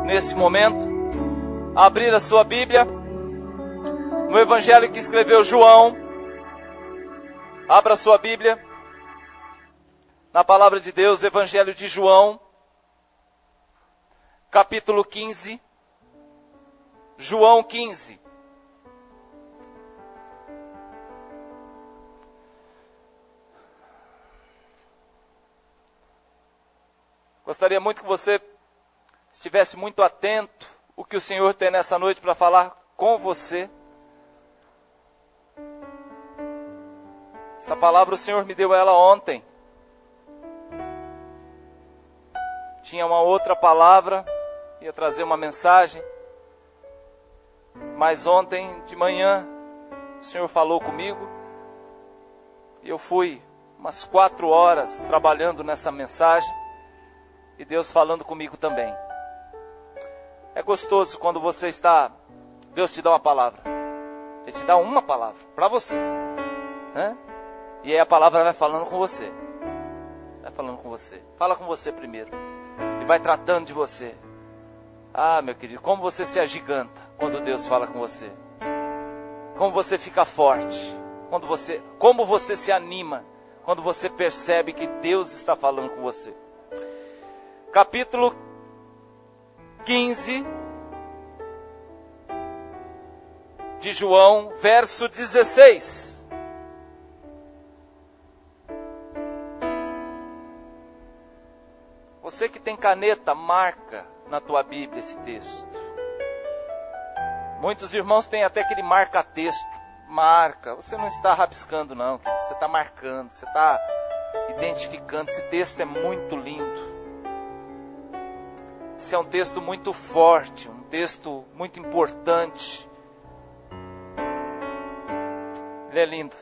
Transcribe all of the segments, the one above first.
nesse momento, a abrir a sua Bíblia no Evangelho que escreveu João. Abra a sua Bíblia na Palavra de Deus, Evangelho de João, capítulo 15. João 15. Gostaria muito que você estivesse muito atento ao que o Senhor tem nessa noite para falar com você. Essa palavra o Senhor me deu ela ontem. Tinha uma outra palavra, ia trazer uma mensagem. Mas ontem de manhã o Senhor falou comigo. E eu fui umas 4 horas trabalhando nessa mensagem. E Deus falando comigo também. É gostoso quando você está... Deus te dá uma palavra. Ele te dá uma palavra para você. Né? E aí a palavra vai falando com você. Vai falando com você. Fala com você primeiro. E vai tratando de você. Ah, meu querido, como você se agiganta quando Deus fala com você. Como você fica forte. Como você se anima quando você percebe que Deus está falando com você. Capítulo 15 de João, verso 16. Você que tem caneta, marca na tua Bíblia esse texto. Muitos irmãos têm até aquele marca-texto. Marca, você não está rabiscando não, você está marcando, você está identificando. Esse texto é muito lindo. Esse é um texto muito forte, um texto muito importante. Ele é lindo.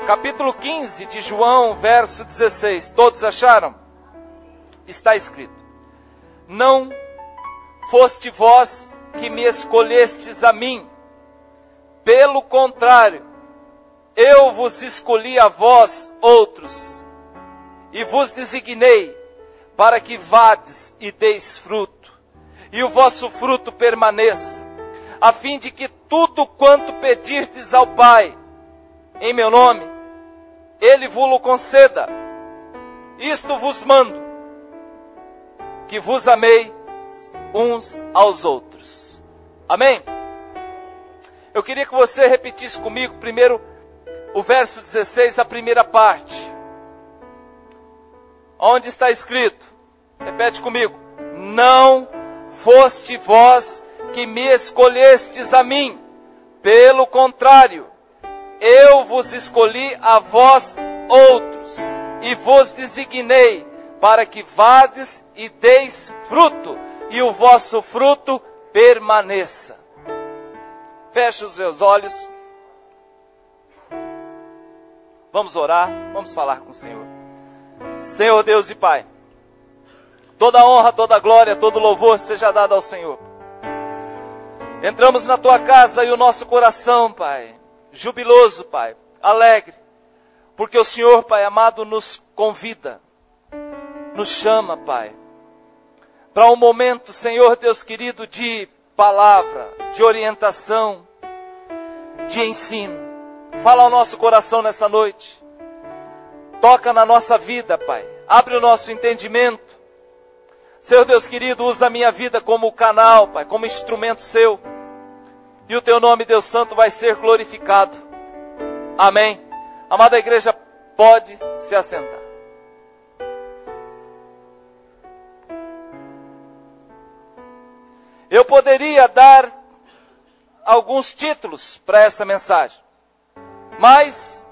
Capítulo 15 de João, verso 16. Todos acharam? Está escrito: não foste vós que me escolhestes a mim. Pelo contrário, eu vos escolhi a vós outros, e vos designei para que vades e deis fruto, e o vosso fruto permaneça, a fim de que tudo quanto pedirdes ao Pai, em meu nome, Ele vos-lo conceda. Isto vos mando, que vos ameis uns aos outros. Amém? Eu queria que você repetisse comigo primeiro o verso 16, a primeira parte. Onde está escrito? Repete comigo. Não foste vós que me escolhestes a mim. Pelo contrário, eu vos escolhi a vós outros, e vos designei para que vades e deis fruto, e o vosso fruto permaneça. Feche os seus olhos. Vamos orar, vamos falar com o Senhor. Senhor Deus e Pai, toda honra, toda glória, todo louvor seja dado ao Senhor. Entramos na Tua casa e o nosso coração, Pai, jubiloso, Pai, alegre, porque o Senhor, Pai amado, nos convida, nos chama, Pai, para um momento, Senhor Deus querido, de palavra, de orientação, de ensino. Fala ao nosso coração nessa noite. Toca na nossa vida, Pai. Abre o nosso entendimento. Senhor Deus querido, usa a minha vida como canal, Pai, como instrumento Seu. E o Teu nome, Deus Santo, vai ser glorificado. Amém. Amada igreja, pode se assentar. Eu poderia dar alguns títulos para essa mensagem, mas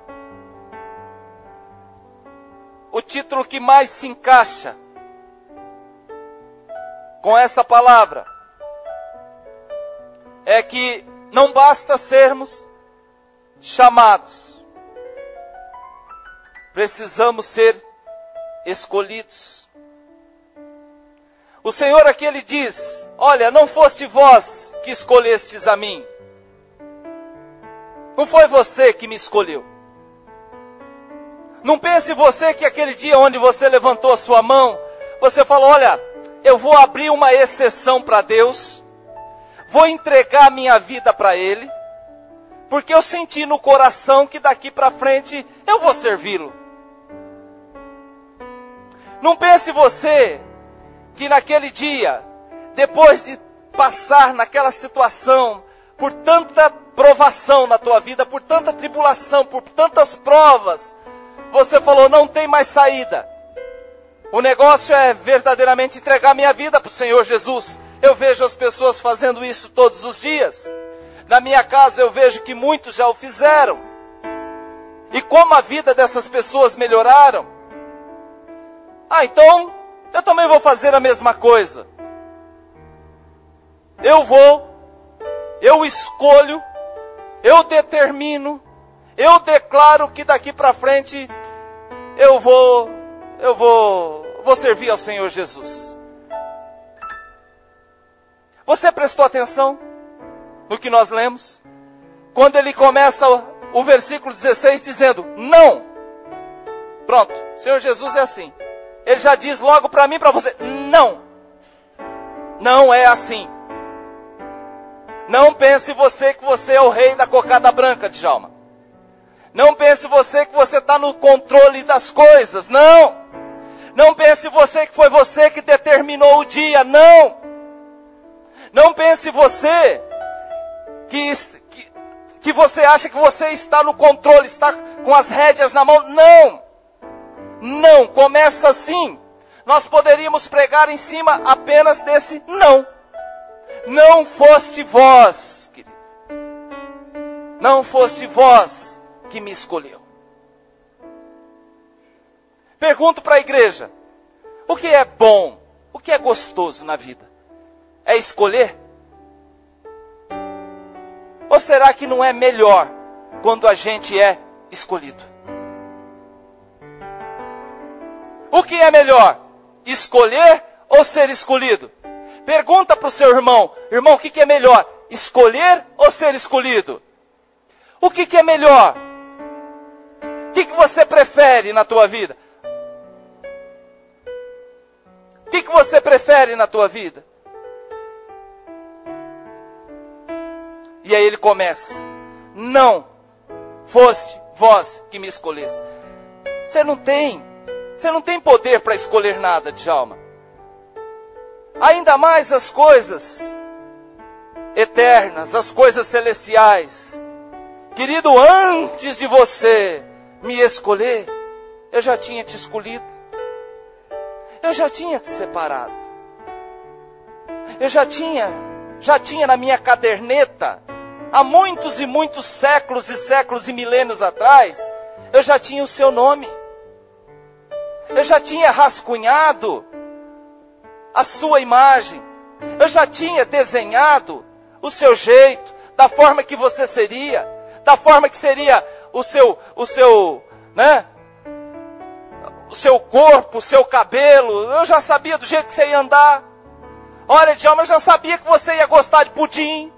o título que mais se encaixa com essa palavra é que não basta sermos chamados, precisamos ser escolhidos. O Senhor aqui ele diz: olha, não foste vós que escolhestes a mim. Não foi você que me escolheu. Não pense você que aquele dia onde você levantou a sua mão, você falou: olha, eu vou abrir uma exceção para Deus, vou entregar minha vida para Ele, porque eu senti no coração que daqui para frente eu vou servi-lo. Não pense você que naquele dia, depois de passar naquela situação, por tanta provação na tua vida, por tanta tribulação, por tantas provas, você falou, não tem mais saída. O negócio é verdadeiramente entregar minha vida para o Senhor Jesus. Eu vejo as pessoas fazendo isso todos os dias. Na minha casa eu vejo que muitos já o fizeram. E como a vida dessas pessoas melhoraram. Então, eu também vou fazer a mesma coisa. Eu escolho, eu determino, eu declaro que daqui para frente eu vou servir ao Senhor Jesus. Você prestou atenção no que nós lemos? Quando ele começa o versículo 16 dizendo, não. Pronto, o Senhor Jesus é assim. Ele já diz logo para mim e para você, não. Não é assim. Não pense você que você é o rei da cocada branca, Djalma. Não pense você que você está no controle das coisas, não. Não pense você que foi você que determinou o dia, não. Não pense você que você acha que você está no controle, está com as rédeas na mão, não. Não, começa assim. Nós poderíamos pregar em cima apenas desse não. Não foste vós, querido. Não foste vós que me escolheu. Pergunto para a igreja, o que é bom, o que é gostoso na vida? É escolher? Ou será que não é melhor quando a gente é escolhido? O que é melhor? Escolher ou ser escolhido? Pergunta para o seu irmão, irmão, o que é melhor? Escolher ou ser escolhido? O que é melhor? O que você prefere na tua vida? O que você prefere na tua vida? E aí ele começa, não foste vós que me escolheste. Você não tem poder para escolher nada, Djalma. Ainda mais as coisas eternas, as coisas celestiais. Querido, antes de você me escolher, eu já tinha te escolhido. Eu já tinha te separado. Eu já tinha na minha caderneta, há muitos e muitos séculos e séculos e milênios atrás, eu já tinha o seu nome. Eu já tinha rascunhado a sua imagem. Eu já tinha desenhado o seu jeito, da forma que você seria, da forma que seria o seu corpo, o seu cabelo. Eu já sabia do jeito que você ia andar. Olha, Djalma, eu já sabia que você ia gostar de pudim.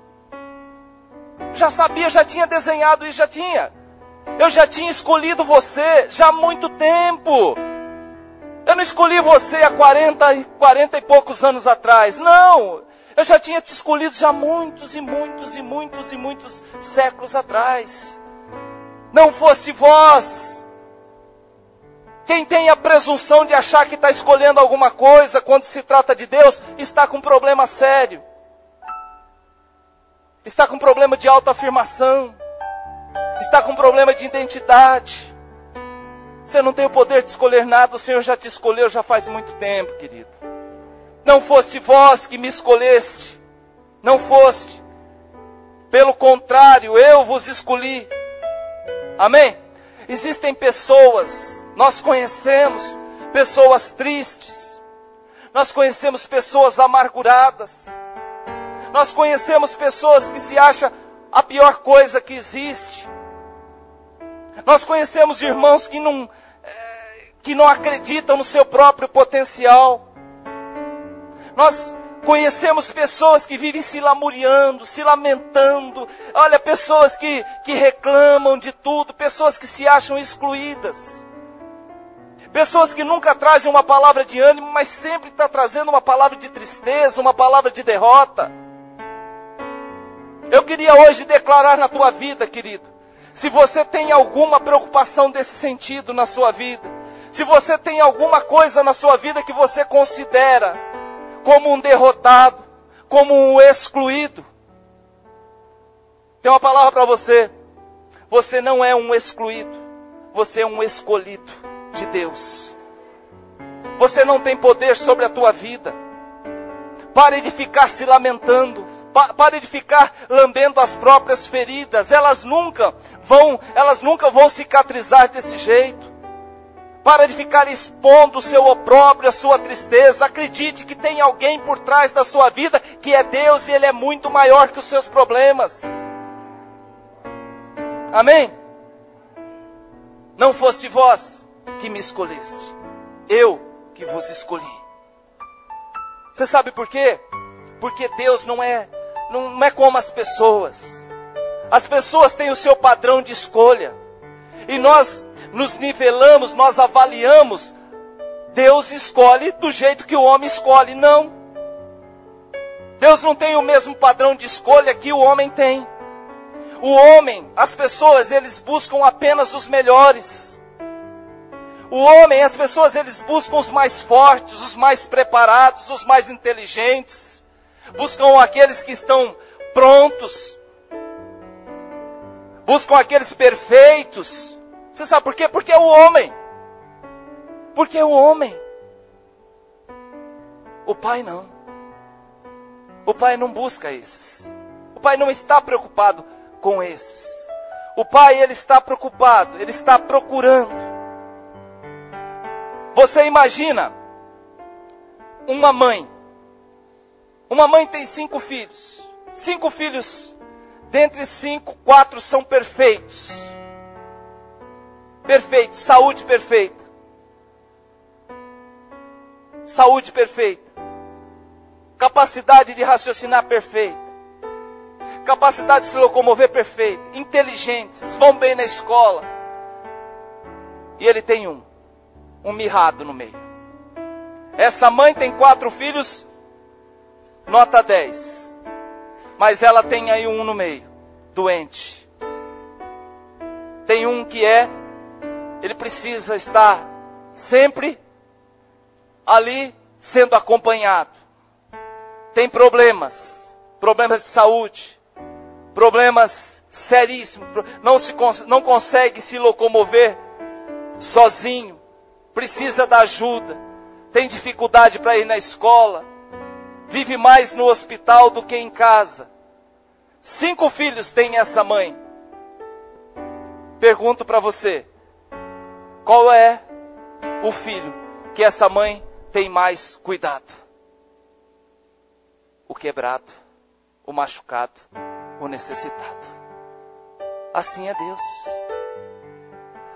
Já sabia, já tinha desenhado isso, já tinha. Eu já tinha escolhido você já há muito tempo. Eu não escolhi você há 40 e poucos anos atrás. Não, eu já tinha te escolhido já muitos e muitos e muitos e muitos séculos atrás. Não foste vós. Quem tem a presunção de achar que está escolhendo alguma coisa quando se trata de Deus, está com um problema sério. Está com um problema de autoafirmação. Está com um problema de identidade. Você não tem o poder de escolher nada, o Senhor já te escolheu já faz muito tempo, querido. Não foste vós que me escolheste. Não foste. Pelo contrário, eu vos escolhi. Amém? Existem pessoas, nós conhecemos pessoas tristes. Nós conhecemos pessoas amarguradas. Nós conhecemos pessoas que se acham a pior coisa que existe. Nós conhecemos irmãos que não acreditam no seu próprio potencial. Nós conhecemos pessoas que vivem se lamuriando, se lamentando. Olha, pessoas que reclamam de tudo, pessoas que se acham excluídas. Pessoas que nunca trazem uma palavra de ânimo, mas sempre está trazendo uma palavra de tristeza, uma palavra de derrota. Eu queria hoje declarar na tua vida, querido, se você tem alguma preocupação desse sentido na sua vida, se você tem alguma coisa na sua vida que você considera como um derrotado, como um excluído, tem uma palavra para você. Você não é um excluído, você é um escolhido de Deus. Você não tem poder sobre a tua vida. Pare de ficar se lamentando. Pare de ficar lambendo as próprias feridas. Elas nunca vão cicatrizar desse jeito. Para de ficar expondo o seu opróbrio, a sua tristeza. Acredite que tem alguém por trás da sua vida, que é Deus, e Ele é muito maior que os seus problemas. Amém? Não foste vós que me escolheste, eu que vos escolhi. Você sabe por quê? Porque Deus não é como as pessoas. As pessoas têm o seu padrão de escolha. E nós nos nivelamos, nós avaliamos. Deus escolhe do jeito que o homem escolhe. Não. Deus não tem o mesmo padrão de escolha que o homem tem. O homem, as pessoas, eles buscam apenas os melhores. O homem, as pessoas, eles buscam os mais fortes, os mais preparados, os mais inteligentes. Buscam aqueles que estão prontos. Buscam aqueles perfeitos. Você sabe por quê? Porque é o homem. Porque é o homem. O Pai não. O Pai não busca esses. O Pai não está preocupado com esses. O Pai, Ele está preocupado, Ele está procurando. Você imagina uma mãe. Uma mãe tem 5 filhos. 5 filhos. Dentre 5, 4 são perfeitos. Perfeitos, saúde perfeita. Saúde perfeita. Capacidade de raciocinar perfeita. Capacidade de se locomover perfeita. Inteligentes, vão bem na escola. E ele tem um mirrado no meio. Essa mãe tem 4 filhos, nota 10. Mas ela tem aí um no meio, doente. Tem um que ele precisa estar sempre ali sendo acompanhado. Tem problemas de saúde, problemas seríssimos, não consegue se locomover sozinho, precisa da ajuda, tem dificuldade para ir na escola, vive mais no hospital do que em casa. 5 filhos tem essa mãe. Pergunto para você, qual é o filho que essa mãe tem mais cuidado? O quebrado, o machucado, o necessitado. Assim é Deus.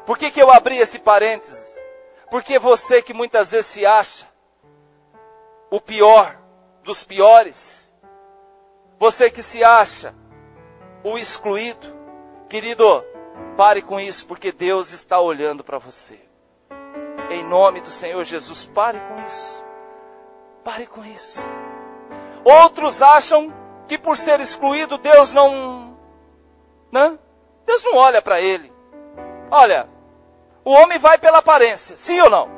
Por que eu abri esse parênteses? Porque você que muitas vezes se acha o pior dos piores, você que se acha o excluído, querido, pare com isso, porque Deus está olhando para você. Em nome do Senhor Jesus, pare com isso. Pare com isso. Outros acham que por ser excluído, Deus não Deus não olha para ele. Olha, o homem vai pela aparência, sim ou não?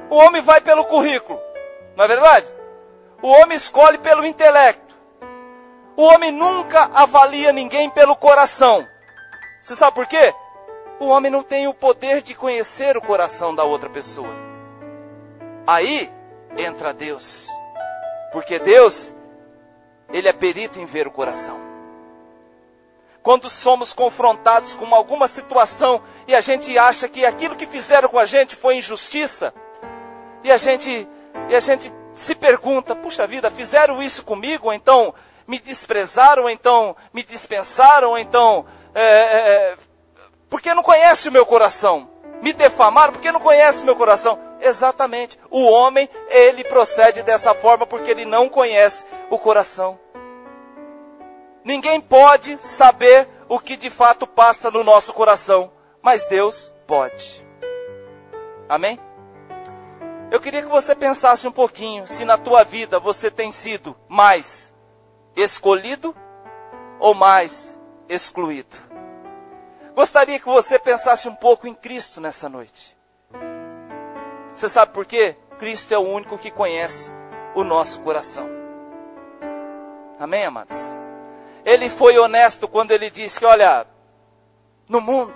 O homem vai pelo currículo, não é verdade? O homem escolhe pelo intelecto. O homem nunca avalia ninguém pelo coração. Você sabe por quê? O homem não tem o poder de conhecer o coração da outra pessoa. Aí entra Deus. Porque Deus, Ele é perito em ver o coração. Quando somos confrontados com alguma situação e a gente acha que aquilo que fizeram com a gente foi injustiça, e a gente se pergunta, puxa vida, fizeram isso comigo, ou então me desprezaram, ou então me dispensaram, ou então porque não conhece o meu coração. Me defamaram porque não conhece o meu coração. Exatamente. O homem, ele procede dessa forma porque ele não conhece o coração. Ninguém pode saber o que de fato passa no nosso coração, mas Deus pode. Amém? Eu queria que você pensasse um pouquinho se na tua vida você tem sido mais escolhido ou mais excluído. Gostaria que você pensasse um pouco em Cristo nessa noite. Você sabe por quê? Cristo é o único que conhece o nosso coração. Amém, amados? Ele foi honesto quando ele disse, olha, no mundo,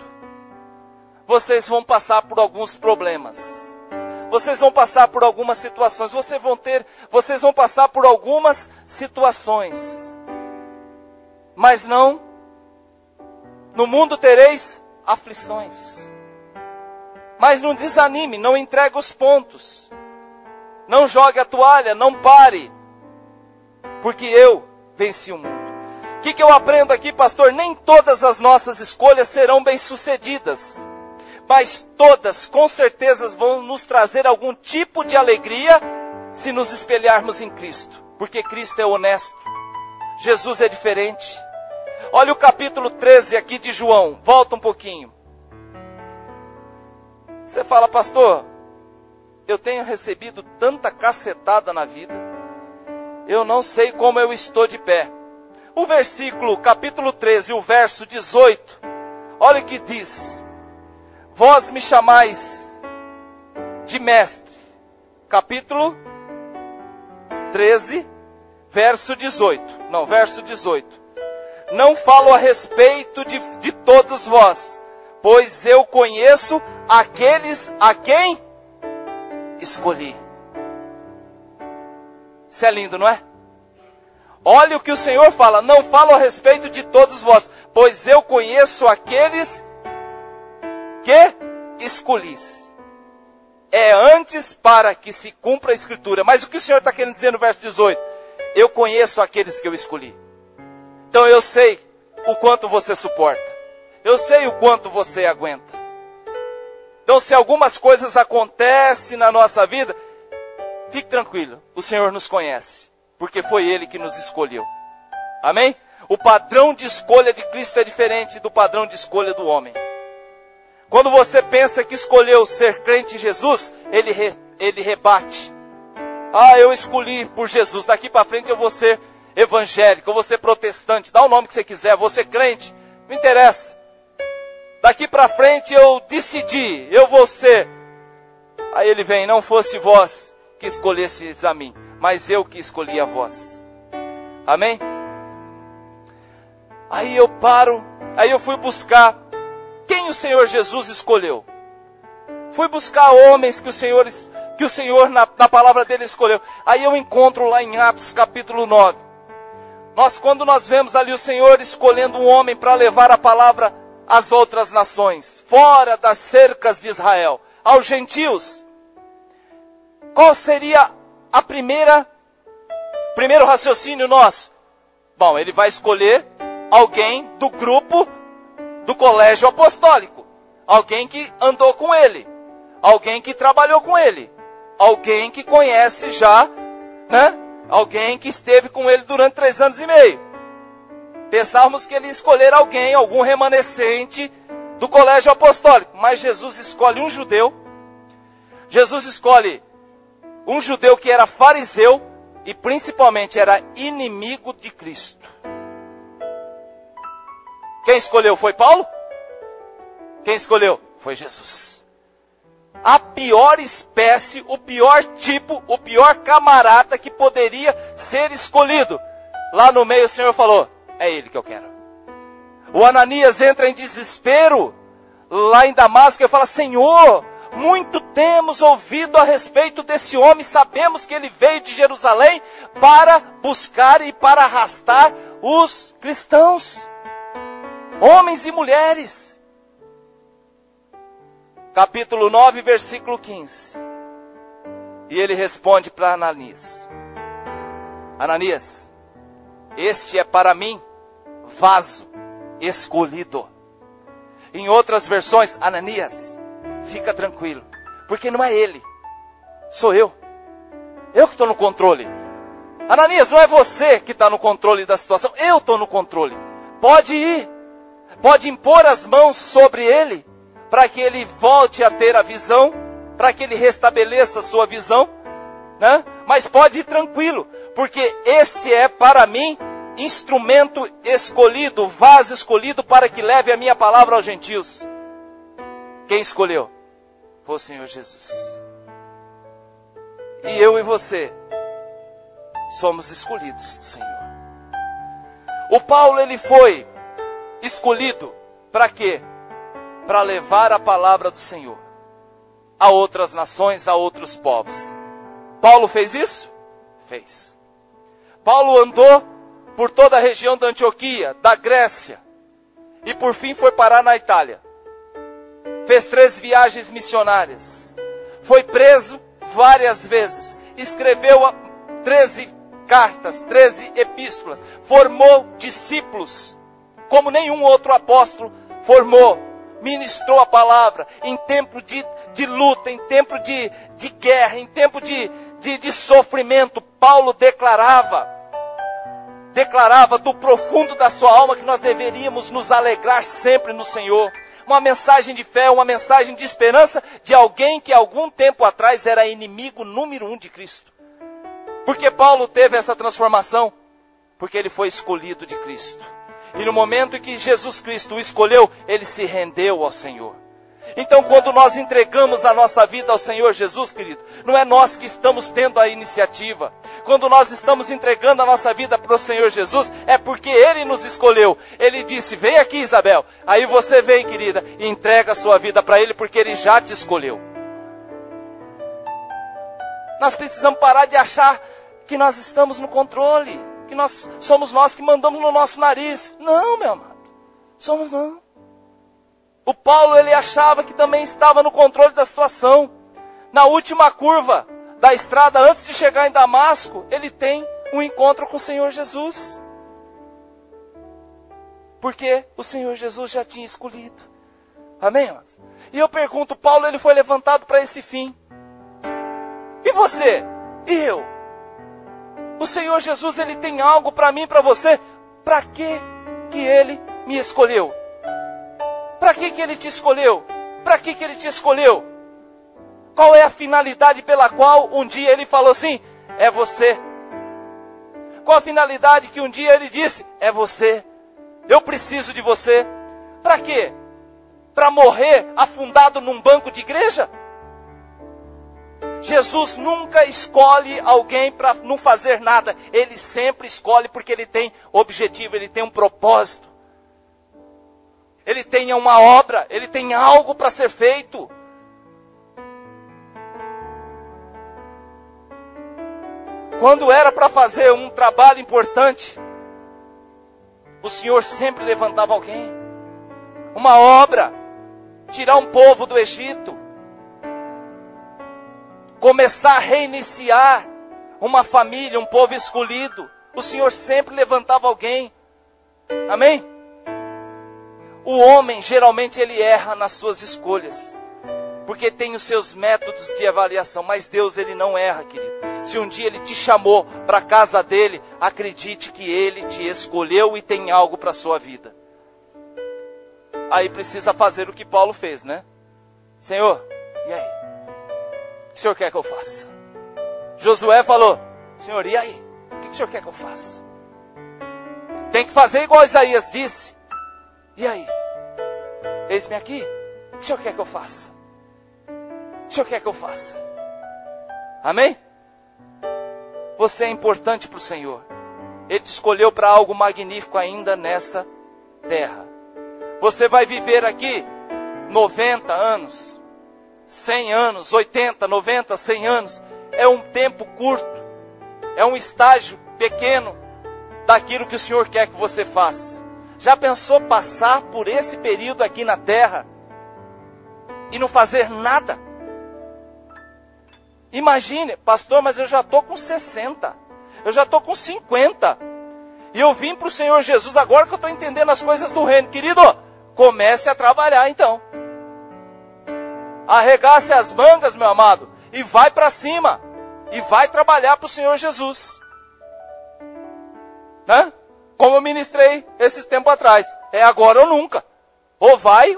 vocês vão passar por alguns problemas. Vocês vão passar por algumas situações. Vocês vão passar por algumas situações. Mas não, no mundo tereis aflições. Mas não desanime, não entregue os pontos. Não jogue a toalha, não pare. Porque eu venci o mundo. O que eu aprendo aqui, pastor? Nem todas as nossas escolhas serão bem-sucedidas. Mas todas, com certeza, vão nos trazer algum tipo de alegria se nos espelharmos em Cristo. Porque Cristo é honesto. Jesus é diferente. Olha o capítulo 13 aqui de João. Volta um pouquinho. Você fala, pastor, eu tenho recebido tanta cacetada na vida. Eu não sei como eu estou de pé. O versículo, capítulo 13, o verso 18. Olha o que diz. Vós me chamais de mestre. Capítulo 13, verso 18. Não, verso 18. Não falo a respeito de todos vós, pois eu conheço aqueles a quem escolhi. Isso é lindo, não é? Olha o que o Senhor fala. Não falo a respeito de todos vós, pois eu conheço aqueles que escolhis. É antes para que se cumpra a Escritura. Mas o que o Senhor está querendo dizer no verso 18? Eu conheço aqueles que eu escolhi. Então eu sei o quanto você suporta. Eu sei o quanto você aguenta. Então se algumas coisas acontecem na nossa vida, fique tranquilo. O Senhor nos conhece. Porque foi Ele que nos escolheu. Amém? O padrão de escolha de Cristo é diferente do padrão de escolha do homem. Quando você pensa que escolheu ser crente em Jesus, ele rebate. Ah, eu escolhi por Jesus. Daqui para frente eu vou ser evangélico, eu vou ser protestante. Dá o nome que você quiser, vou ser crente. Não interessa. Daqui para frente eu decidi, eu vou ser. Aí ele vem, não fosse vós que escolhestes a mim, mas eu que escolhi a vós. Amém? Aí eu paro, aí eu fui buscar quem o Senhor Jesus escolheu. Fui buscar homens que o Senhor na palavra dele escolheu. Aí eu encontro lá em Atos capítulo 9. Quando nós vemos ali o Senhor escolhendo um homem para levar a palavra às outras nações, fora das cercas de Israel, aos gentios. Qual seria a primeiro raciocínio nosso? Bom, ele vai escolher alguém do grupo do colégio apostólico. Alguém que andou com ele. Alguém que trabalhou com ele. Alguém que conhece já, né? Alguém que esteve com ele durante 3 anos e meio. Pensávamos que ele ia escolher alguém, algum remanescente do colégio apostólico. Mas Jesus escolhe um judeu. Jesus escolhe um judeu que era fariseu e principalmente era inimigo de Cristo. Quem escolheu foi Paulo? Quem escolheu? Foi Jesus. A pior espécie, o pior tipo, o pior camarada que poderia ser escolhido. Lá no meio o Senhor falou, é ele que eu quero. O Ananias entra em desespero lá em Damasco e fala, Senhor, muito temos ouvido a respeito desse homem, sabemos que ele veio de Jerusalém para buscar e para arrastar os cristãos. Homens e mulheres. Capítulo 9, versículo 15. E ele responde para Ananias. Ananias, este é para mim vaso escolhido. Em outras versões, Ananias, fica tranquilo. Porque não é ele, sou eu. Eu que estou no controle. Ananias, não é você que está no controle da situação. Eu estou no controle. Pode ir. Pode impor as mãos sobre ele, para que ele volte a ter a visão, para que Ele restabeleça a sua visão, né? Mas pode ir tranquilo, porque este é para mim instrumento escolhido, vaso escolhido para que leve a minha palavra aos gentios. Quem escolheu? Foi o Senhor Jesus. E eu e você somos escolhidos do Senhor. O Paulo, ele foi escolhido para quê? Para levar a palavra do Senhor a outras nações, a outros povos. Paulo fez isso? Fez. Paulo andou por toda a região da Antioquia, da Grécia, e por fim foi parar na Itália. Fez 3 viagens missionárias. Foi preso várias vezes. Escreveu 13 cartas, 13 epístolas. Formou discípulos, como nenhum outro apóstolo formou. Ministrou a palavra em tempo de luta, em tempo de guerra, em tempo de sofrimento. Paulo declarava do profundo da sua alma que nós deveríamos nos alegrar sempre no Senhor. Uma mensagem de fé, uma mensagem de esperança de alguém que algum tempo atrás era inimigo número 1 de Cristo. Por que Paulo teve essa transformação? Porque ele foi escolhido de Cristo. E no momento em que Jesus Cristo o escolheu, ele se rendeu ao Senhor. Então, quando nós entregamos a nossa vida ao Senhor Jesus, querido, não é nós que estamos tendo a iniciativa. Quando nós estamos entregando a nossa vida para o Senhor Jesus, é porque Ele nos escolheu. Ele disse, vem aqui, Isabel. Aí você vem, querida, e entrega a sua vida para Ele, porque Ele já te escolheu. Nós precisamos parar de achar que nós estamos no controle, que somos nós que mandamos no nosso nariz. Não, meu amado, somos não. O Paulo, ele achava que também estava no controle da situação. Na última curva da estrada, antes de chegar em Damasco, ele tem um encontro com o Senhor Jesus. Porque o Senhor Jesus já tinha escolhido. Amém, irmãos? E eu pergunto, Paulo, ele foi levantado para esse fim. E você? E eu? O Senhor Jesus, ele tem algo para mim e para você. Para que ele me escolheu? Para que Ele te escolheu? Para que Ele te escolheu? Qual é a finalidade pela qual um dia Ele falou assim, é você? Qual a finalidade que um dia Ele disse, é você? Eu preciso de você. Para quê? Para morrer afundado num banco de igreja? Jesus nunca escolhe alguém para não fazer nada. Ele sempre escolhe porque Ele tem objetivo, Ele tem um propósito. Ele tem uma obra, Ele tem algo para ser feito. Quando era para fazer um trabalho importante, o Senhor sempre levantava alguém. Uma obra, tirar um povo do Egito. Começar a reiniciar uma família, um povo escolhido. O Senhor sempre levantava alguém. Amém? O homem, geralmente, ele erra nas suas escolhas. Porque tem os seus métodos de avaliação. Mas Deus, ele não erra, querido. Se um dia Ele te chamou para a casa dEle, acredite que Ele te escolheu e tem algo para a sua vida. Aí precisa fazer o que Paulo fez, né? Senhor, e aí? O que o Senhor quer que eu faça? Josué falou, Senhor, e aí? O que o Senhor quer que eu faça? Tem que fazer igual Isaías disse. E aí? Eis-me aqui. O que o Senhor quer que eu faça? O que o Senhor quer que eu faça? Amém? Você é importante para o Senhor. Ele te escolheu para algo magnífico ainda nessa terra. Você vai viver aqui 90 anos, 100 anos, 80, 90, 100 anos. É um tempo curto. É um estágio pequeno daquilo que o Senhor quer que você faça. Já pensou passar por esse período aqui na terra e não fazer nada? Imagine, pastor, mas eu já estou com 60, eu já estou com 50, e eu vim para o Senhor Jesus agora que eu estou entendendo as coisas do reino. Querido, comece a trabalhar então. Arregace as mangas, meu amado, e vai para cima, e vai trabalhar para o Senhor Jesus. Né? Como eu ministrei esses tempos atrás, é agora ou nunca. Ou vai,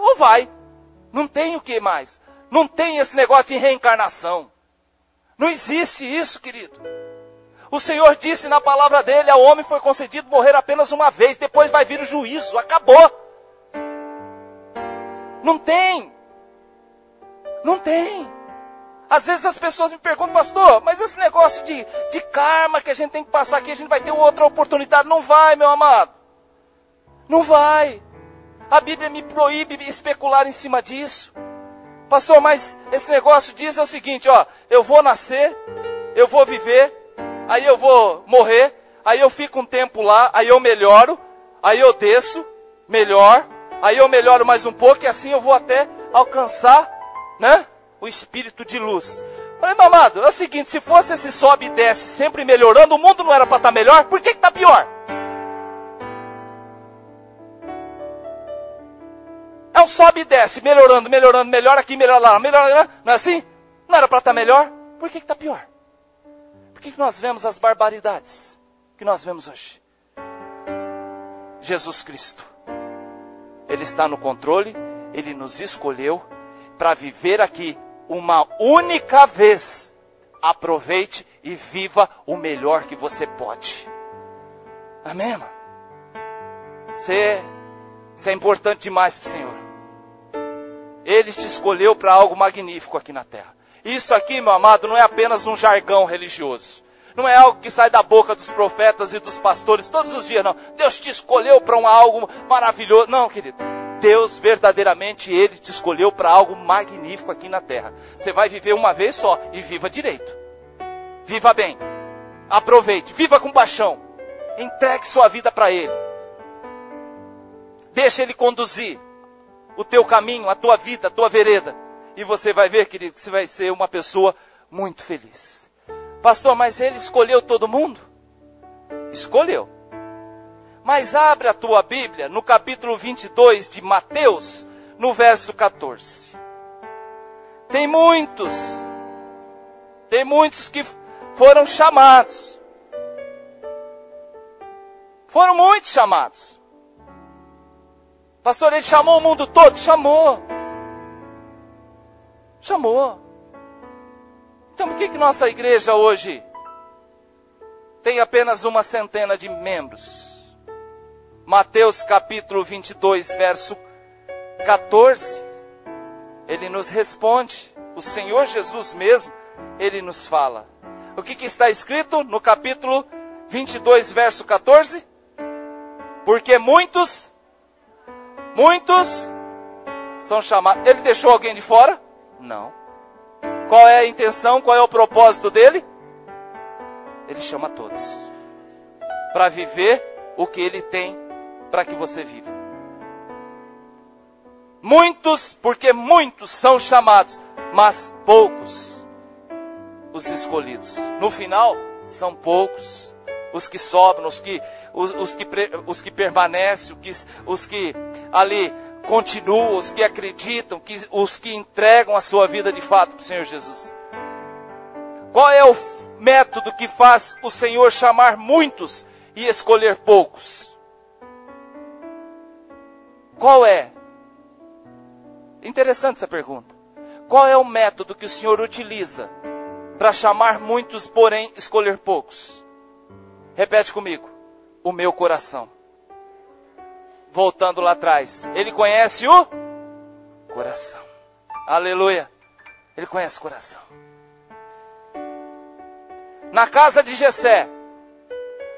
não tem o que mais. Não tem esse negócio de reencarnação. Não existe isso, querido. O Senhor disse na palavra dele, ao homem foi concedido morrer apenas uma vez, depois vai vir o juízo, acabou. Não tem. Não tem. Às vezes as pessoas me perguntam, pastor, mas esse negócio de karma que a gente tem que passar aqui, a gente vai ter outra oportunidade. Não vai, meu amado. Não vai. A Bíblia me proíbe especular em cima disso. Pastor, mas esse negócio diz é o seguinte, ó, eu vou nascer, eu vou viver, aí eu vou morrer, aí eu fico um tempo lá, aí eu melhoro, aí eu desço, melhor, aí eu melhoro mais um pouco e assim eu vou até alcançar, né, o espírito de luz. Falei, meu amado, é o seguinte, se fosse esse sobe e desce sempre melhorando, o mundo não era para estar melhor, por que está pior? É um sobe e desce, melhorando, melhor aqui, melhor lá, não é assim? Não era para estar melhor? Por que está pior? Por que nós vemos as barbaridades que nós vemos hoje? Jesus Cristo, Ele está no controle, Ele nos escolheu para viver aqui uma única vez. Aproveite e viva o melhor que você pode. Amém, mano? Você é importante demais para o Senhor. Ele te escolheu para algo magnífico aqui na terra. Isso aqui, meu amado, não é apenas um jargão religioso. Não é algo que sai da boca dos profetas e dos pastores todos os dias, não. Deus te escolheu para algo maravilhoso. Não, querido. Deus verdadeiramente, Ele te escolheu para algo magnífico aqui na terra. Você vai viver uma vez só e viva direito. Viva bem. Aproveite. Viva com paixão. Entregue sua vida para Ele. Deixa Ele conduzir o teu caminho, a tua vida, a tua vereda. E você vai ver, querido, que você vai ser uma pessoa muito feliz. Pastor, mas Ele escolheu todo mundo? Escolheu. Mas abre a tua Bíblia no capítulo 22 de Mateus, no verso 14. Tem muitos que foram chamados. Foram muitos chamados. Pastor, Ele chamou o mundo todo? Chamou. Então por que nossa igreja hoje tem apenas uma centena de membros? Mateus capítulo 22, verso 14. Ele nos responde. O Senhor Jesus mesmo, Ele nos fala. O que está escrito no capítulo 22, verso 14? Porque muitos são chamados. Ele deixou alguém de fora? Não. Qual é a intenção? Qual é o propósito dele? Ele chama todos para viver o que Ele tem para que você viva. Porque muitos são chamados, mas poucos os escolhidos. No final, são poucos os que sobram, os que permanecem, os que ali continuam, os que acreditam, os que entregam a sua vida de fato para o Senhor Jesus. Qual é o método que faz o Senhor chamar muitos e escolher poucos? Qual é? Interessante essa pergunta. Qual é o método que o Senhor utiliza para chamar muitos, porém escolher poucos? Repete comigo. O meu coração. Voltando lá atrás. Ele conhece o coração. Aleluia. Ele conhece o coração. Na casa de Jessé,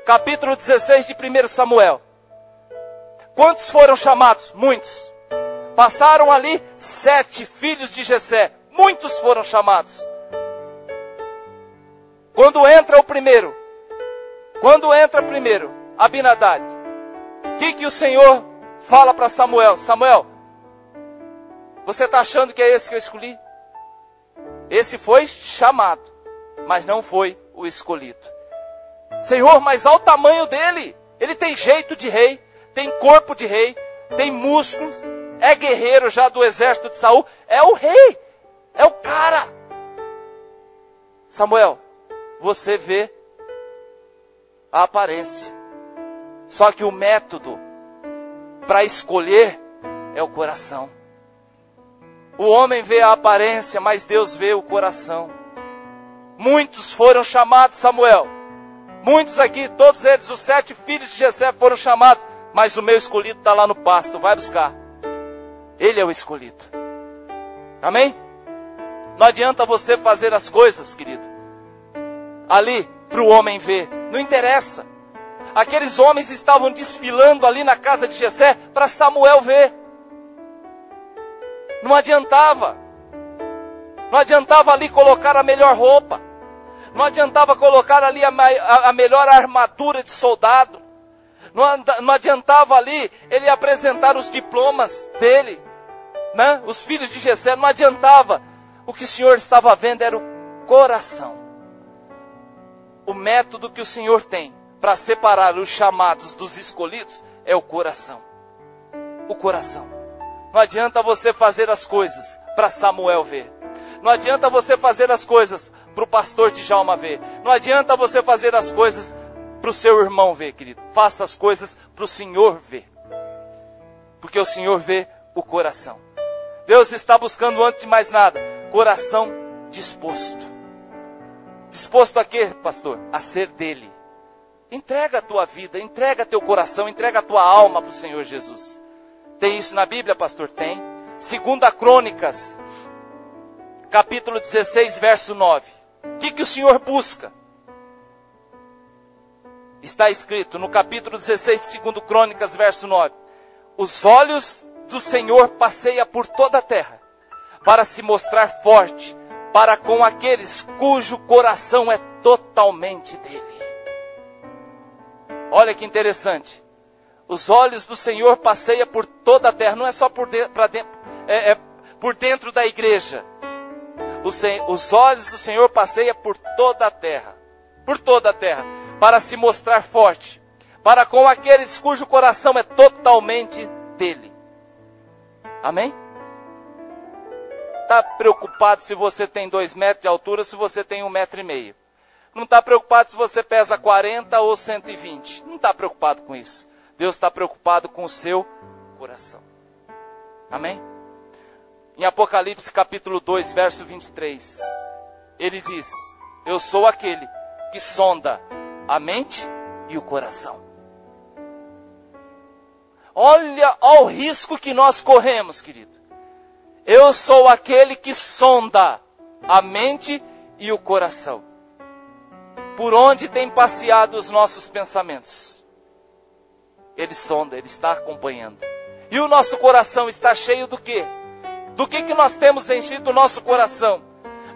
capítulo 16 de 1 Samuel. Quantos foram chamados? Muitos. Passaram ali 7 filhos de Jessé. Muitos foram chamados. Quando entra primeiro, Abinadab, o que o Senhor fala para Samuel? Samuel, você está achando que é esse que eu escolhi? Esse foi chamado, mas não foi o escolhido. Senhor, mas olha o tamanho dele. Ele tem jeito de rei, tem corpo de rei, tem músculos, é guerreiro já do exército de Saul, é o rei, é o cara. Samuel, você vê a aparência, só que o método para escolher é o coração. O homem vê a aparência, mas Deus vê o coração. Muitos foram chamados, Samuel. Muitos aqui, todos eles, os 7 filhos de Jessé foram chamados. Mas o meu escolhido está lá no pasto, vai buscar. Ele é o escolhido. Amém? Não adianta você fazer as coisas, querido, ali para o homem ver. Não interessa. Aqueles homens estavam desfilando ali na casa de Jessé para Samuel ver. Não adiantava. Não adiantava ali colocar a melhor roupa. Não adiantava colocar ali a melhor armadura de soldado. Não adiantava ali ele apresentar os diplomas dele, né? Os filhos de Jessé, não adiantava. O que o Senhor estava vendo era o coração. O método que o Senhor tem para separar os chamados dos escolhidos é o coração. O coração. Não adianta você fazer as coisas para Samuel ver. Não adianta você fazer as coisas para o pastor Djalma ver. Não adianta você fazer as coisas para o seu irmão ver, querido. Faça as coisas para o Senhor ver. Porque o Senhor vê o coração. Deus está buscando, antes de mais nada, coração disposto. Disposto a quê, pastor? A ser dele. Entrega a tua vida, entrega teu coração, entrega a tua alma para o Senhor Jesus. Tem isso na Bíblia, pastor? Tem. 2 Crônicas, capítulo 16, verso 9. O que o Senhor busca? Está escrito no capítulo 16 de 2 Crônicas, verso 9. Os olhos do Senhor passeiam por toda a terra, para se mostrar forte, para com aqueles cujo coração é totalmente dele. Olha que interessante. Os olhos do Senhor passeiam por toda a terra, não é só por dentro da igreja. Os olhos do Senhor passeiam por toda a terra, para se mostrar forte, para com aqueles cujo coração é totalmente dele. Amém? Está preocupado se você tem 2 metros de altura, se você tem 1,5 metro? Não está preocupado se você pesa 40 ou 120. Não está preocupado com isso. Deus está preocupado com o seu coração. Amém? Em Apocalipse capítulo 2, verso 23, ele diz: eu sou aquele que sonda a mente e o coração. Olha o risco que nós corremos, querido. Eu sou aquele que sonda a mente e o coração. Por onde tem passeado os nossos pensamentos? Ele sonda, ele está acompanhando. E o nosso coração está cheio do quê? Do que nós temos enchido o nosso coração?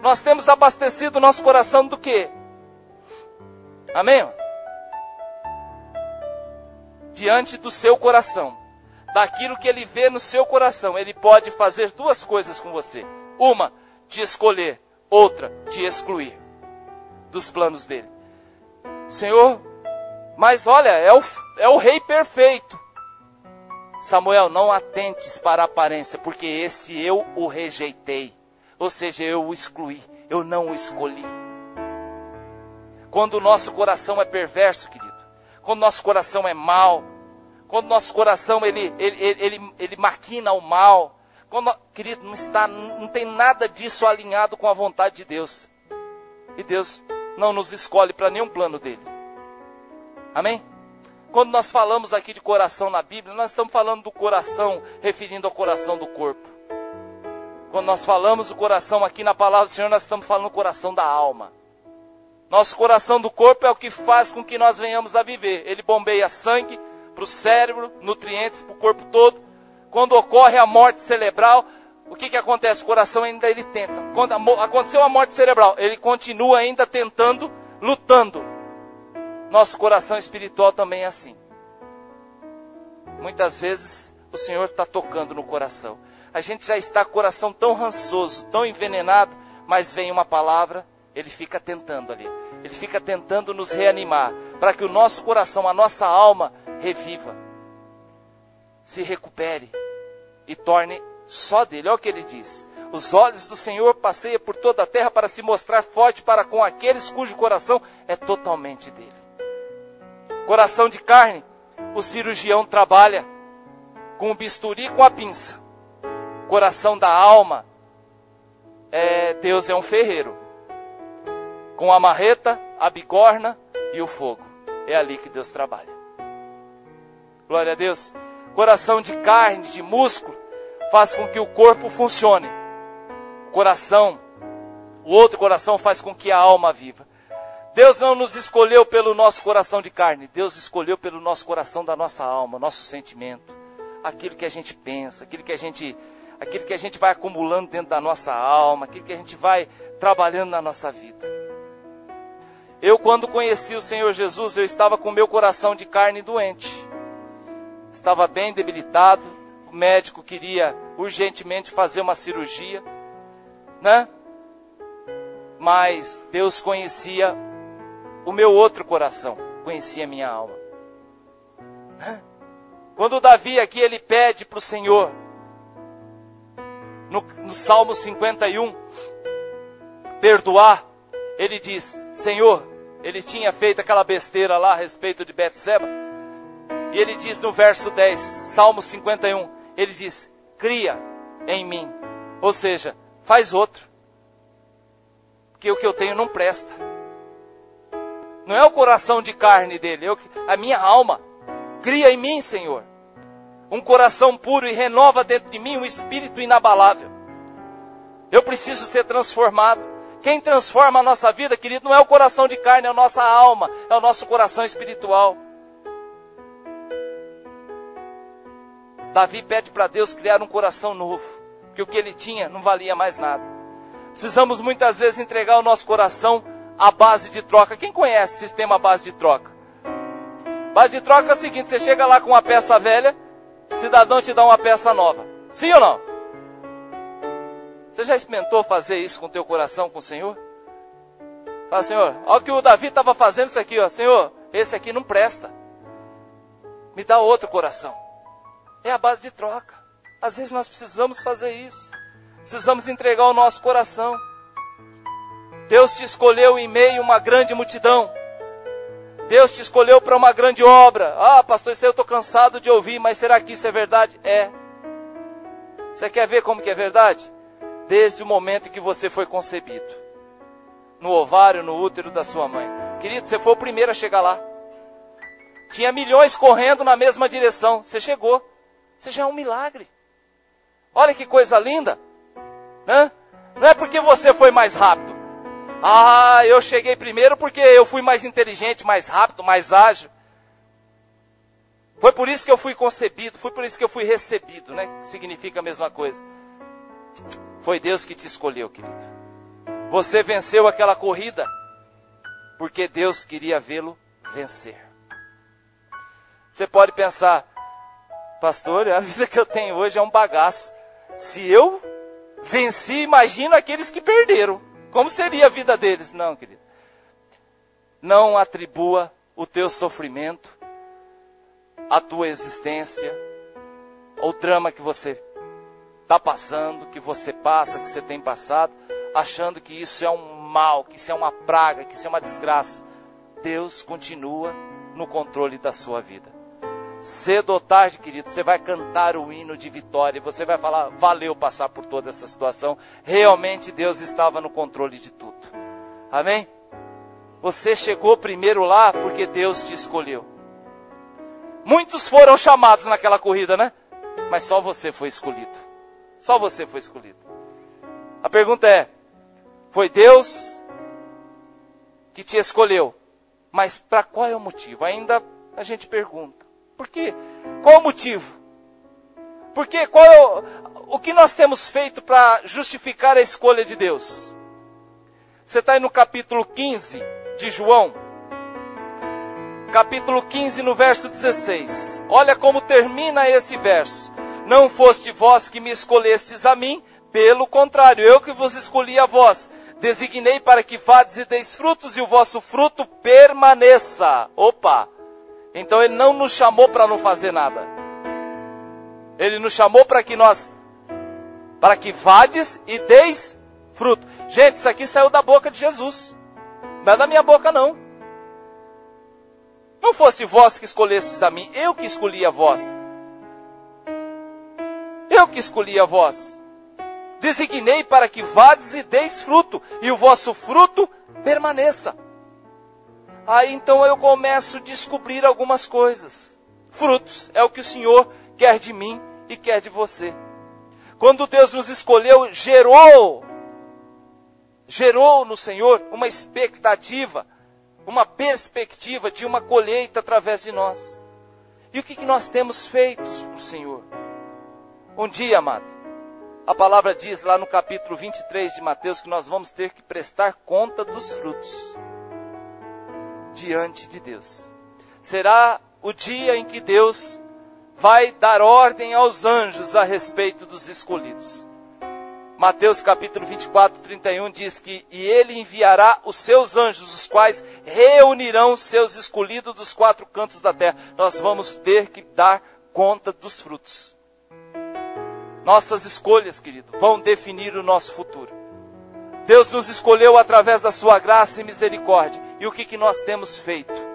Nós temos abastecido o nosso coração do quê? Amém? Diante do seu coração, daquilo que ele vê no seu coração, ele pode fazer 2 coisas com você. Uma, te escolher. Outra, te excluir dos planos dele. Senhor, mas olha, é o rei perfeito. Samuel, não atentes para a aparência, porque este eu o rejeitei. Ou seja, eu o excluí, eu não o escolhi. Quando o nosso coração é perverso, querido, quando o nosso coração é mau, quando o nosso coração ele maquina o mal, querido, não tem nada disso alinhado com a vontade de Deus. E Deus não nos escolhe para nenhum plano dele. Amém? Quando nós falamos aqui de coração na Bíblia, nós estamos falando do coração, referindo ao coração do corpo. Quando nós falamos do coração aqui na palavra do Senhor, nós estamos falando do coração da alma. Nosso coração do corpo é o que faz com que nós venhamos a viver. Ele bombeia sangue para o cérebro, nutrientes para o corpo todo. Quando ocorre a morte cerebral, o que acontece? O coração ainda ele tenta. Quando aconteceu a morte cerebral, ele continua ainda tentando, lutando. Nosso coração espiritual também é assim. Muitas vezes o Senhor está tocando no coração. A gente já está com o coração tão rançoso, tão envenenado, mas vem uma palavra, ele fica tentando ali. Ele fica tentando nos reanimar, para que o nosso coração, a nossa alma, reviva, se recupere e torne só dele. Olha o que ele diz: os olhos do Senhor passeiam por toda a terra para se mostrar forte para com aqueles cujo coração é totalmente dele. Coração de carne, o cirurgião trabalha com o bisturi e com a pinça. coração da alma, Deus é um ferreiro. Com a marreta, a bigorna e o fogo. É ali que Deus trabalha. Glória a Deus. Coração de carne, de músculo, faz com que o corpo funcione. O outro coração faz com que a alma viva. Deus não nos escolheu pelo nosso coração de carne. Deus escolheu pelo nosso coração da nossa alma, nosso sentimento. Aquilo que a gente pensa, aquilo que a gente vai acumulando dentro da nossa alma, aquilo que a gente vai trabalhando na nossa vida. Eu, quando conheci o Senhor Jesus, eu estava com o meu coração de carne doente. Estava bem debilitado. O médico queria urgentemente fazer uma cirurgia, né? Mas Deus conhecia o meu outro coração, conhecia a minha alma. Quando Davi aqui, ele pede para o Senhor, no Salmo 51, perdoar, ele diz, Senhor, ele tinha feito aquela besteira lá a respeito de Betseba, e ele diz no verso 10, Salmo 51, ele diz, cria em mim, ou seja, faz outro, porque o que eu tenho não presta. Não é o coração de carne dele, a minha alma. Cria em mim, Senhor, um coração puro e renova dentro de mim um espírito inabalável. Eu preciso ser transformado. Quem transforma a nossa vida, querido, não é o coração de carne, é a nossa alma, é o nosso coração espiritual. Davi pede para Deus criar um coração novo, porque o que ele tinha não valia mais nada. Precisamos muitas vezes entregar o nosso coração à base de troca. Quem conhece o sistema à base de troca? Base de troca é o seguinte, você chega lá com uma peça velha, o cidadão te dá uma peça nova. Sim ou não? Você já experimentou fazer isso com o teu coração, com o Senhor? Fala, Senhor, olha o que o Davi estava fazendo isso aqui, ó. Senhor, esse aqui não presta. Me dá outro coração. É a base de troca. Às vezes nós precisamos fazer isso. Precisamos entregar o nosso coração. Deus te escolheu em meio a uma grande multidão. Deus te escolheu para uma grande obra. Ah, pastor, isso aí eu estou cansado de ouvir, mas será que isso é verdade? É. Você quer ver como que é verdade? Desde o momento em que você foi concebido. No ovário, no útero da sua mãe. Querido, você foi o primeiro a chegar lá. Tinha milhões correndo na mesma direção. Você chegou. Você já é um milagre. Olha que coisa linda. Né? Não é porque você foi mais rápido. Ah, eu cheguei primeiro porque eu fui mais inteligente, mais rápido, mais ágil. Foi por isso que eu fui concebido, foi por isso que eu fui recebido, né? Significa a mesma coisa. Foi Deus que te escolheu, querido. Você venceu aquela corrida porque Deus queria vê-lo vencer. Você pode pensar, pastor, a vida que eu tenho hoje é um bagaço. Se eu venci, imagina aqueles que perderam. Como seria a vida deles? Não, querido. Não atribua o teu sofrimento, a tua existência, ao drama que você está passando, que você passa, que você tem passado, achando que isso é um mal, que isso é uma praga, que isso é uma desgraça. Deus continua no controle da sua vida. Cedo ou tarde, querido, você vai cantar o hino de vitória, você vai falar, valeu passar por toda essa situação, realmente Deus estava no controle de tudo. Amém? Você chegou primeiro lá porque Deus te escolheu. Muitos foram chamados naquela corrida, né? Mas só você foi escolhido. Só você foi escolhido. A pergunta é, foi Deus que te escolheu, mas para qual é o motivo? Ainda a gente pergunta. Por quê? Qual o motivo? Porque o que nós temos feito para justificar a escolha de Deus? Você está aí no capítulo 15 de João. Capítulo 15 no verso 16. Olha como termina esse verso. Não foste vós que me escolhestes a mim, pelo contrário, eu que vos escolhi a vós. Designei para que vades e deis frutos e o vosso fruto permaneça. Opa! Então ele não nos chamou para não fazer nada. Ele nos chamou para que vades e deis fruto. Gente, isso aqui saiu da boca de Jesus. Não é da minha boca não. Não fosse vós que escolhestes a mim, eu que escolhi a vós. eu que escolhi a vós. Designei para que vades e deis fruto, e o vosso fruto permaneça. Aí então eu começo a descobrir algumas coisas. Frutos é o que o Senhor quer de mim e quer de você. Quando Deus nos escolheu, gerou no Senhor uma expectativa, uma perspectiva de uma colheita através de nós. E o que nós temos feito para o Senhor? Um dia, amado, a palavra diz lá no capítulo 23 de Mateus que nós vamos ter que prestar conta dos frutos diante de Deus. Será o dia em que Deus vai dar ordem aos anjos a respeito dos escolhidos. Mateus capítulo 24, 31 diz que e ele enviará os seus anjos, os quais reunirão os seus escolhidos dos 4 cantos da terra. Nós vamos ter que dar conta dos frutos. Nossas escolhas, querido, vão definir o nosso futuro. Deus nos escolheu através da sua graça e misericórdia. E o que nós temos feito?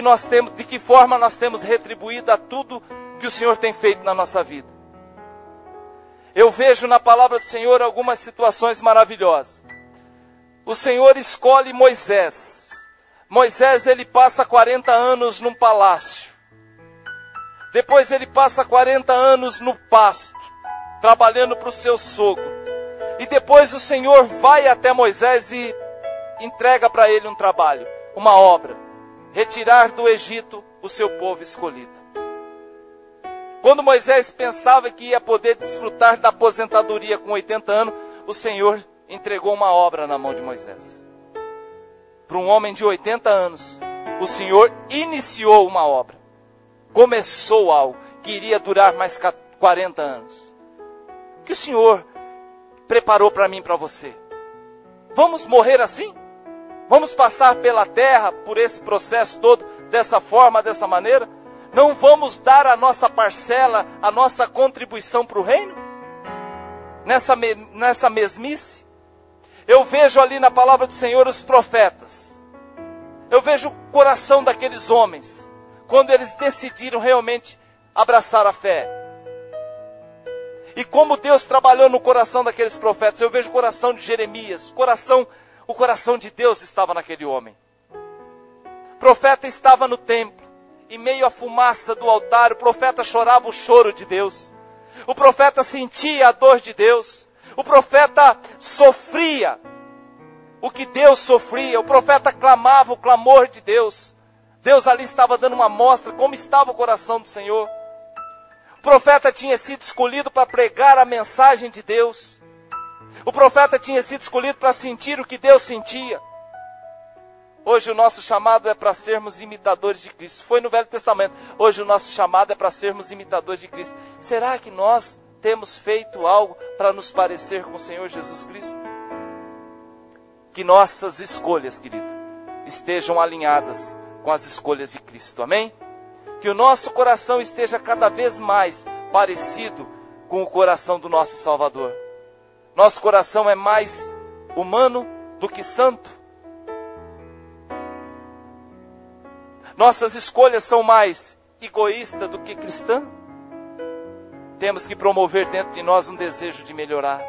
Nós temos, de que forma nós temos retribuído a tudo que o Senhor tem feito na nossa vida? Eu vejo na palavra do Senhor algumas situações maravilhosas. O Senhor escolhe Moisés. Moisés, ele passa 40 anos num palácio. Depois ele passa 40 anos no pasto, trabalhando para o seu sogro. E depois o Senhor vai até Moisés e entrega para ele um trabalho, uma obra. Retirar do Egito o seu povo escolhido. Quando Moisés pensava que ia poder desfrutar da aposentadoria com 80 anos, o Senhor entregou uma obra na mão de Moisés. Para um homem de 80 anos, o Senhor iniciou uma obra. Começou algo que iria durar mais 40 anos. O que o Senhor preparou para mim e para você? Vamos morrer assim? Vamos passar pela terra por esse processo todo, dessa forma, dessa maneira? Não vamos dar a nossa parcela, a nossa contribuição para o reino? Nessa mesmice? Eu vejo ali na palavra do Senhor os profetas. Eu vejo o coração daqueles homens, quando eles decidiram realmente abraçar a fé. E como Deus trabalhou no coração daqueles profetas. Eu vejo o coração de Jeremias, o coração de Deus estava naquele homem. O profeta estava no templo. Em meio à fumaça do altar, o profeta chorava o choro de Deus. O profeta sentia a dor de Deus. O profeta sofria o que Deus sofria. O profeta clamava o clamor de Deus. Deus ali estava dando uma amostra como estava o coração do Senhor. O profeta tinha sido escolhido para pregar a mensagem de Deus. O profeta tinha sido escolhido para sentir o que Deus sentia. Hoje o nosso chamado é para sermos imitadores de Cristo. Foi no Velho Testamento. Hoje o nosso chamado é para sermos imitadores de Cristo. Será que nós temos feito algo para nos parecer com o Senhor Jesus Cristo? Que nossas escolhas, querido, estejam alinhadas com as escolhas de Cristo. Amém? Que o nosso coração esteja cada vez mais parecido com o coração do nosso Salvador. Nosso coração é mais humano do que santo. Nossas escolhas são mais egoístas do que cristãs. Temos que promover dentro de nós um desejo de melhorar.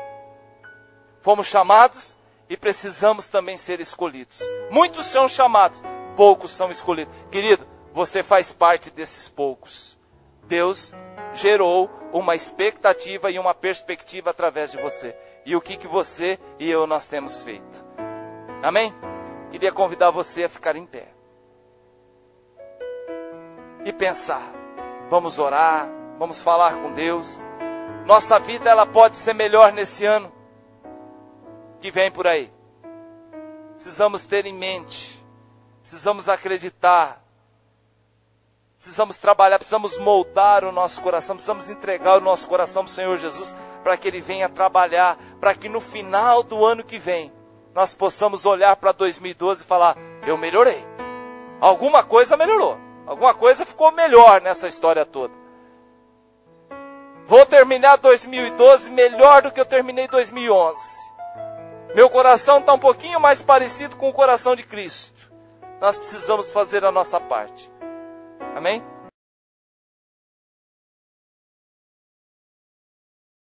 Fomos chamados e precisamos também ser escolhidos. Muitos são chamados, poucos são escolhidos. Querido, você faz parte desses poucos. Deus gerou uma expectativa e uma perspectiva através de você. E o que você e eu nós temos feito? Amém? Queria convidar você a ficar em pé. E pensar, vamos orar, vamos falar com Deus. Nossa vida ela pode ser melhor nesse ano que vem por aí. Precisamos ter em mente, precisamos acreditar, precisamos trabalhar, precisamos moldar o nosso coração, precisamos entregar o nosso coração para o Senhor Jesus, para que Ele venha trabalhar, para que no final do ano que vem, nós possamos olhar para 2012 e falar, eu melhorei, alguma coisa melhorou. Alguma coisa ficou melhor nessa história toda. Vou terminar 2012 melhor do que eu terminei 2011. Meu coração está um pouquinho mais parecido com o coração de Cristo. Nós precisamos fazer a nossa parte. Amém?